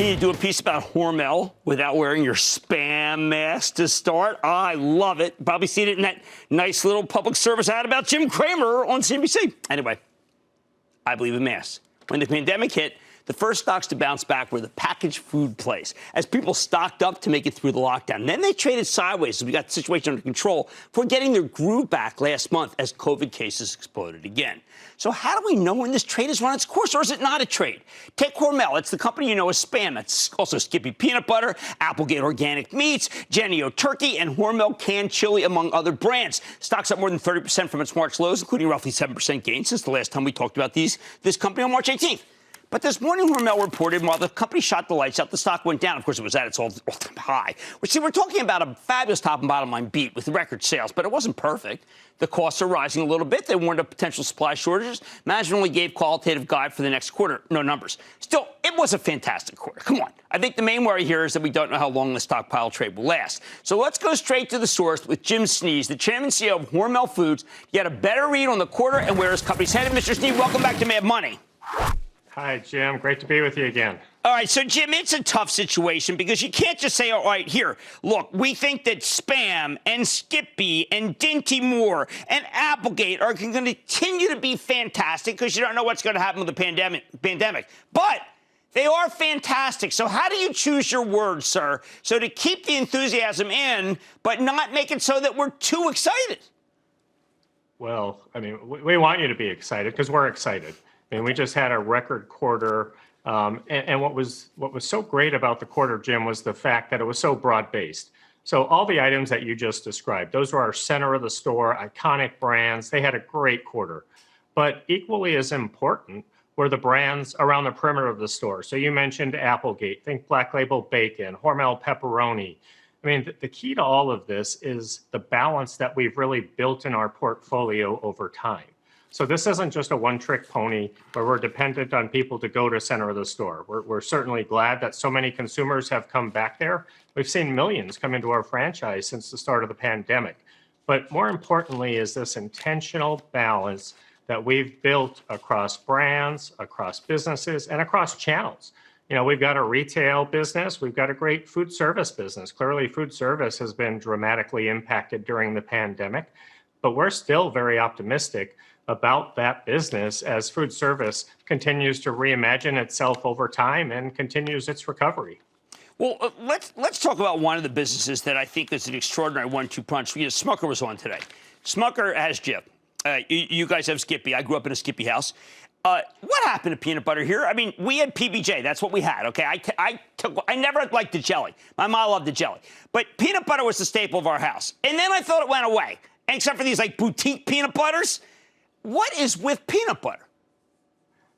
Can you do a piece about Hormel without wearing your spam mask to start? I love it. Probably seen it in that nice little public service ad about Jim Cramer on CNBC. Anyway, I believe in masks. When the pandemic hit, the first stocks to bounce back were the packaged food plays, as people stocked up to make it through the lockdown. Then they traded sideways as we got the situation under control for getting their groove back last month as COVID cases exploded again. So how do we know when this trade has run its course, or is it not a trade? Take Hormel. It's the company you know as Spam. It's also Skippy peanut butter, Applegate organic meats, Jennie-O turkey, and Hormel canned chili, among other brands. Stock's up more than 30% from its March lows, including roughly 7% gain since the last time we talked about this company on March 18th. But this morning, Hormel reported while the company shot the lights out, the stock went down. Of course, it was at its all-time high. See, we're talking about a fabulous top and bottom line beat with record sales, but it wasn't perfect. The costs are rising a little bit. They warned of potential supply shortages. Management only gave qualitative guide for the next quarter. No numbers. Still, it was a fantastic quarter. Come on. I think the main worry here is that we don't know how long the stockpile trade will last. So let's go straight to the source with Jim Snee, the chairman and CEO of Hormel Foods. Get a better read on the quarter and where his company's headed. Mr. Snee, welcome back to Mad Money. Hi, Jim. Great to be with you again. All right, so, Jim, it's a tough situation because you can't just say, all right, here, look, we think that Spam and Skippy and Dinty Moore and Applegate are going to continue to be fantastic because you don't know what's going to happen with the pandemic. But they are fantastic. So how do you choose your words, sir, so to keep the enthusiasm in but not make it so that we're too excited? Well, I mean, we want you to be excited because we're excited. I mean, we just had a record quarter, and what was so great about the quarter, Jim, was the fact that it was so broad-based. So all the items that you just described, those were our center of the store, iconic brands. They had a great quarter. But equally as important were the brands around the perimeter of the store. So you mentioned Applegate, think Black Label Bacon, Hormel Pepperoni. I mean, the key to all of this is the balance that we've really built in our portfolio over time. So this isn't just a one-trick pony where we're dependent on people to go to center of the store. We're certainly glad that so many consumers have come back there. We've seen millions come into our franchise since the start of the pandemic. But more importantly is this intentional balance that we've built across brands, across businesses, and across channels. You know, we've got a retail business. We've got a great food service business. Clearly, food service has been dramatically impacted during the pandemic, but we're still very optimistic about that business as food service continues to reimagine itself over time and continues its recovery. Well, let's talk about one of the businesses that I think is an extraordinary one-two punch. Smucker was on today. Smucker has Jif. You guys have Skippy. I grew up in a Skippy house. What happened to peanut butter here? I mean, we had PBJ. That's what we had, okay? I never liked the jelly. My mom loved the jelly. But peanut butter was the staple of our house. And then I thought it went away, except for these, like, boutique peanut butters. What is with peanut butter?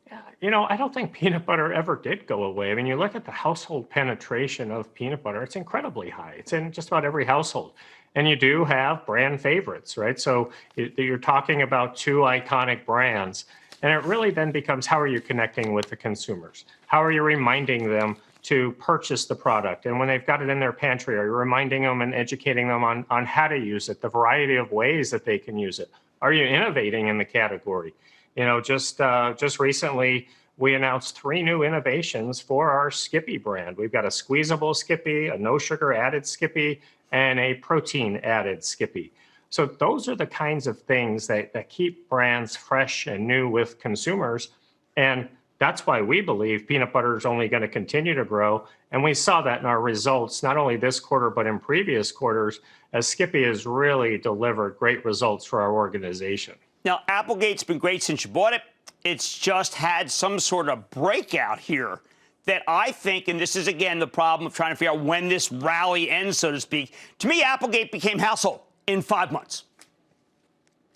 Yeah, you know, I don't think peanut butter ever did go away. I mean, you look at the household penetration of peanut butter, it's incredibly high. It's in just about every household. And you do have brand favorites, right? So you're talking about two iconic brands. And it really then becomes, how are you connecting with the consumers? How are you reminding them to purchase the product? And when they've got it in their pantry, are you reminding them and educating them on how to use it, the variety of ways that they can use it? Are you innovating in the category? You know, just recently, we announced 3 new innovations for our Skippy brand. We've got a squeezable Skippy, a no sugar added Skippy, and a protein added Skippy. So those are the kinds of things that keep brands fresh and new with consumers. And that's why we believe peanut butter is only going to continue to grow. And we saw that in our results, not only this quarter, but in previous quarters, as Skippy has really delivered great results for our organization. Now, Applegate's been great since you bought it. It's just had some sort of breakout here that I think, and this is, again, the problem of trying to figure out when this rally ends, so to speak. To me, Applegate became household in 5 months.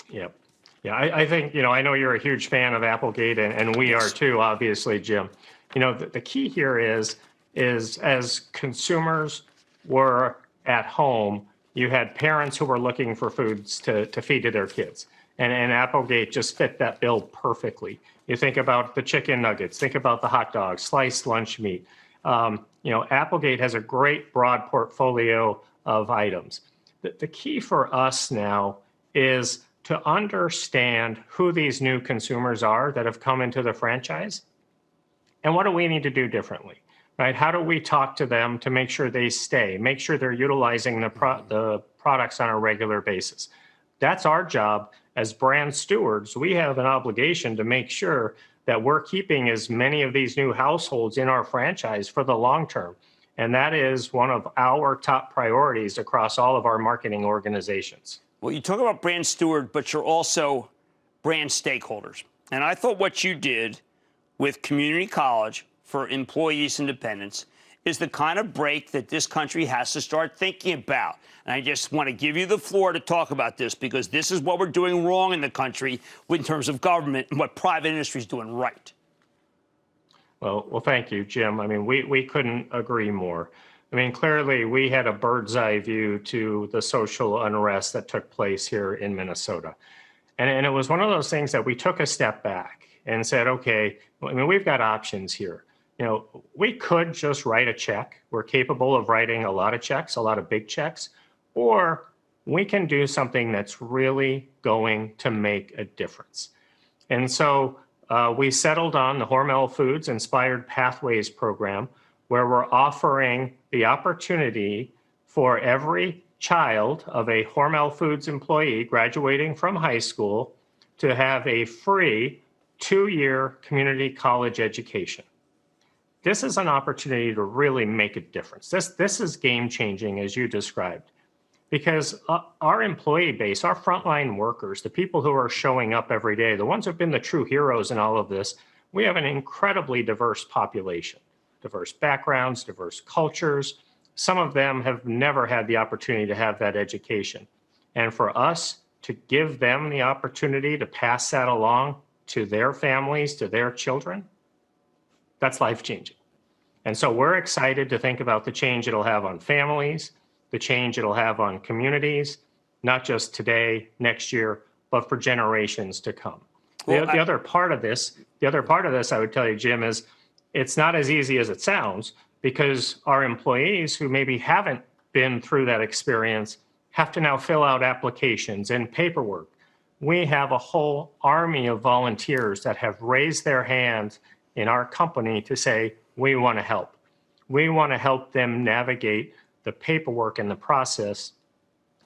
Yep. Yeah, I think, you know, I know you're a huge fan of Applegate, and we are too, obviously, Jim. You know, the key here is as consumers were at home, you had parents who were looking for foods to feed to their kids. And Applegate just fit that bill perfectly. You think about the chicken nuggets, think about the hot dogs, sliced lunch meat. You know, Applegate has a great broad portfolio of items. The key for us now is to understand who these new consumers are that have come into the franchise, and what do we need to do differently. right? How do we talk to them to make sure they stay, make sure they're utilizing the products on a regular basis? That's our job as brand stewards. We have an obligation to make sure that we're keeping as many of these new households in our franchise for the long term. And that is one of our top priorities across all of our marketing organizations. Well, you talk about brand steward, but you're also brand stakeholders. And I thought what you did with community college for employees and dependents is the kind of break that this country has to start thinking about. And I just want to give you the floor to talk about this, because this is what we're doing wrong in the country in terms of government and what private industry is doing right. Well, thank you, Jim. I mean, we couldn't agree more. I mean, clearly, we had a bird's eye view to the social unrest that took place here in Minnesota. And it was one of those things that we took a step back and said, okay, I mean, we've got options here. You know, we could just write a check. We're capable of writing a lot of checks, a lot of big checks, or we can do something that's really going to make a difference. And so we settled on the Hormel Foods Inspired Pathways program, where we're offering the opportunity for every child of a Hormel Foods employee graduating from high school to have a free 2-year community college education. This is an opportunity to really make a difference. This is game-changing, as you described, because our employee base, our frontline workers, the people who are showing up every day, the ones who have been the true heroes in all of this, we have an incredibly diverse population, diverse backgrounds, diverse cultures. Some of them have never had the opportunity to have that education. And for us to give them the opportunity to pass that along to their families, to their children, that's life-changing. And so we're excited to think about the change it'll have on families, the change it'll have on communities, not just today, next year, but for generations to come. Well, the other part of this, I would tell you, Jim, is it's not as easy as it sounds, because our employees who maybe haven't been through that experience have to now fill out applications and paperwork. We have a whole army of volunteers that have raised their hands in our company to say, we want to help. We want to help them navigate the paperwork and the process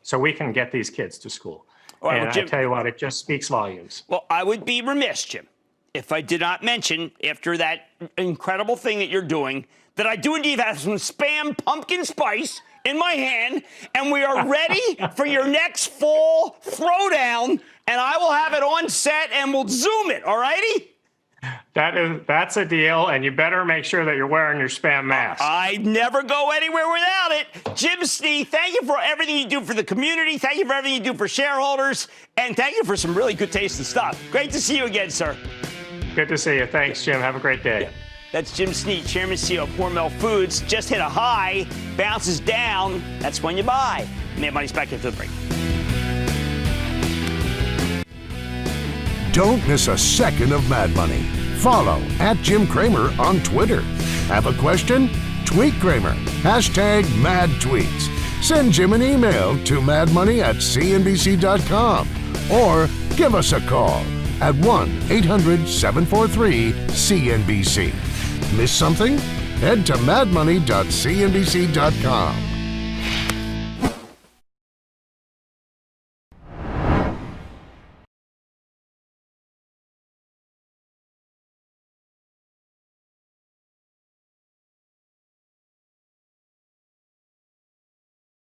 so we can get these kids to school. Right, and well, Jim, I tell you what, it just speaks volumes. Well, I would be remiss, Jim, if I did not mention, after that incredible thing that you're doing, that I do indeed have some Spam pumpkin spice in my hand, and we are ready for your next fall throwdown, and I will have it on set, and we'll Zoom it, all righty? That's a deal, and you better make sure that you're wearing your Spam mask. I never go anywhere without it. Jim Snee, thank you for everything you do for the community. Thank you for everything you do for shareholders, and thank you for some really good tasting stuff. Great to see you again, sir. Good to see you. Thanks, Jim. Have a great day. Yeah. That's Jim Snee, Chairman CEO of Hormel Foods. Just hit a high, bounces down. That's when you buy. Mad Money's back after the break. Don't miss a second of Mad Money. Follow @Jim Cramer on Twitter. Have a question? Tweet Cramer. #MadTweets. Send Jim an email to madmoney@cnbc.com or give us a call at 1-800-743-CNBC. Miss something? Head to madmoney.cnbc.com.